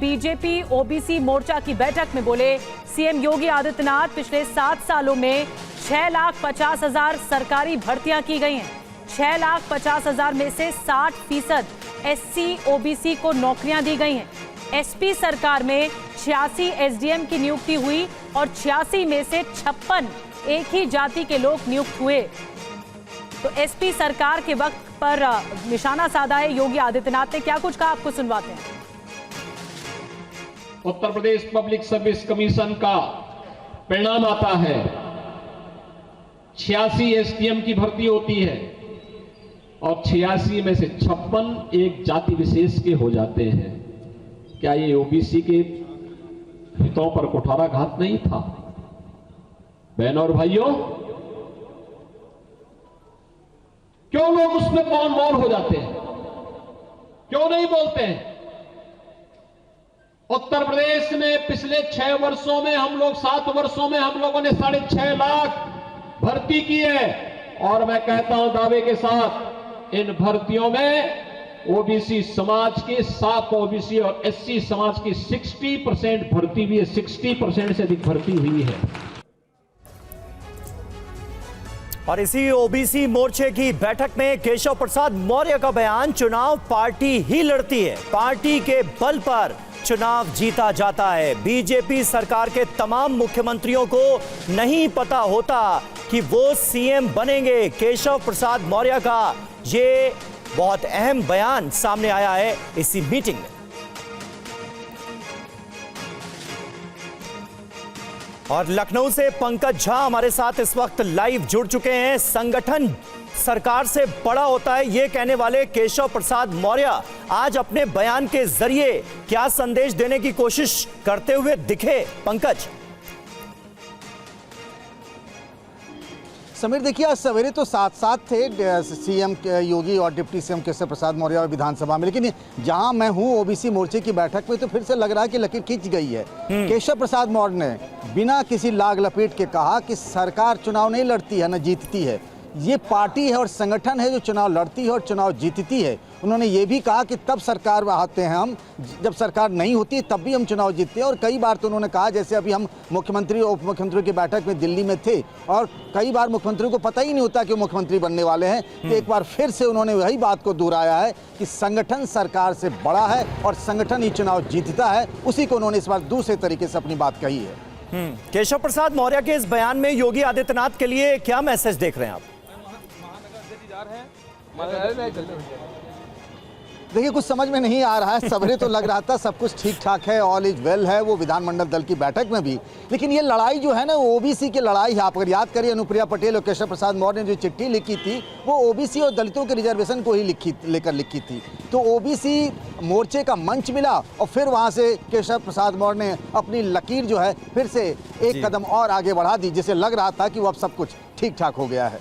BJP OBC मोर्चा की बैठक में बोले सीएम योगी आदित्यनाथ पिछले 7 सालों में 6,50,000 सरकारी भर्तियां की गई हैं। 6,50,000 में से 60% एससी ओबीसी को नौकरियां दी गई हैं। एसपी सरकार में 86 एसडीएम की नियुक्ति हुई और 86 में से 56 एक ही जाति के लोग नियुक्त हुए। तो एसपी सरकार के वक्त पर निशाना साधा है योगी आदित्यनाथ ने। क्या कुछ कहा, आपको सुनवाते हैं। Uttar Pradesh public service commission का परिणाम आता है, 86 एसडीएम की भर्ती होती है और 86 में से 56 एक जाति विशेष के हो जाते हैं। क्या ये ओबीसी के हितों पर कुठाराघात नहीं था? बहनों और भाइयों, क्यों लोग उसमें मौन हो जाते हैं? क्यों नहीं बोलते हैं? उत्तर प्रदेश में पिछले 6 वर्षों में हम लोग 7 वर्षों में हम लोगों ने 6.5 लाख भर्ती की है और मैं कहता हूं दावे के साथ, इन भर्तियों में ओबीसी समाज के 7 ओबीसी और एससी समाज की 60% भर्ती हुई है। 60% से अधिक भर्ती हुई है। और इसी ओबीसी मोर्चे की बैठक में केशव प्रसाद मौर्य का बयान, चुनाव पार्टी ही लड़ती है, पार्टी के बल पर चुनाव जीता जाता है। बीजेपी सरकार के तमाम मुख्यमंत्रियों को नहीं पता होता कि वो सीएम बनेंगे। केशव प्रसाद मौर्य का ये बहुत अहम बयान सामने आया है इसी मीटिंग में। और लखनऊ से पंकज झा हमारे साथ इस वक्त लाइव जुड़ चुके हैं। संगठन सरकार से बड़ा होता है, ये कहने वाले केशव प्रसाद मौर्य आज अपने बयान के जरिए क्या संदेश देने की कोशिश करते हुए दिखे? पंकज। समीर, देखिए आज सवेरे तो साथ थे सीएम योगी और डिप्टी सीएम केशव प्रसाद मौर्य और विधानसभा में, लेकिन जहां मैं हूं ओबीसी मोर्चे की बैठक में तो फिर से लग रहा है कि लकीर खींच गई है। केशव प्रसाद मौर्य ने बिना किसी लाग लपेट के कहा कि सरकार चुनाव नहीं लड़ती है, न जीतती है। ये पार्टी है और संगठन है जो चुनाव लड़ती है और चुनाव जीतती है। उन्होंने ये भी कहा कि तब सरकार में आते हैं हम, जब सरकार नहीं होती तब भी हम चुनाव जीतते हैं। और कई बार तो उन्होंने कहा, जैसे अभी हम मुख्यमंत्री और उप मुख्यमंत्री की बैठक में दिल्ली में थे और कई बार मुख्यमंत्री को पता ही नहीं होता कि वो मुख्यमंत्री बनने वाले हैं। तो एक बार फिर से उन्होंने वही बात को दोहराया है कि संगठन सरकार से बड़ा है और संगठन ही चुनाव जीतता है। उसी को उन्होंने इस बार दूसरे तरीके से अपनी बात कही है। केशव प्रसाद मौर्य के इस बयान में योगी आदित्यनाथ के लिए क्या मैसेज देख रहे हैं आप? देखिए, कुछ समझ में नहीं आ रहा है। सवेरे तो लग रहा था सब कुछ ठीक ठाक है, ऑल इज वेल है, वो विधानमंडल दल की बैठक में भी। लेकिन ये लड़ाई जो है ना, ओबीसी की लड़ाई है। आप अगर याद करिए, अनुप्रिया पटेल और केशव प्रसाद मौर्य ने जो चिट्ठी लिखी थी वो ओबीसी और दलितों के रिजर्वेशन को ही लेकर लिखी थी। तो ओबीसी मोर्चे का मंच मिला और फिर वहाँ से केशव प्रसाद मौर्य ने अपनी लकीर जो है फिर से एक कदम और आगे बढ़ा दी, जिसे लग रहा था कि वो अब सब कुछ ठीक ठाक हो गया है।